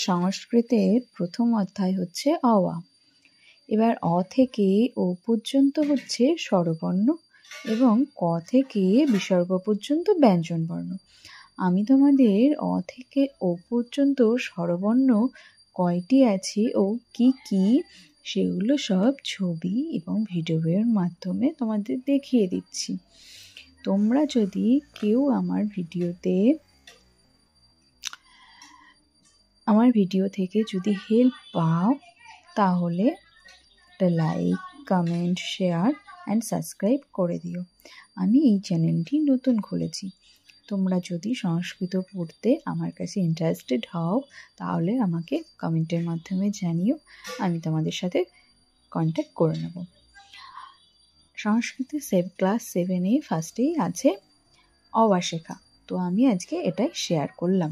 সংস্কৃতের প্রথম অধ্যায় হচ্ছে অ আ। এবার অ থেকে ও পর্যন্ত হচ্ছে স্বরবর্ণ এবং ক থেকে বিসর্গ পর্যন্ত ব্যঞ্জনবর্ণ। আমি তোমাদের অ থেকে ও পর্যন্ত স্বরবর্ণ কয়টি আছে ও কি কি সেগুলো সব ছবি এবং ভিডিওর মাধ্যমে তোমাদের দেখিয়ে দিচ্ছি। তোমরা যদি কেউ আমার ভিডিও থেকে যদি হেল্প পাও তাহলে একটা like, comment, share and subscribe করে দিও। আমি এই চ্যানেলটি নতুন খুলেছি। তোমরা যদি সংস্কৃত পড়তে আমার কাছে ইন্টারেস্টেড হও তাহলে আমাকে কমেন্টের মাধ্যমে জানিও, আমি তোমাদের সাথে কন্ট্যাক্ট করে নেব। সংস্কৃত ক্লাস 7-এ ফার্স্টেই আছে অ আ শেখা, তো আমি আজকে এটাই শেয়ার করলাম।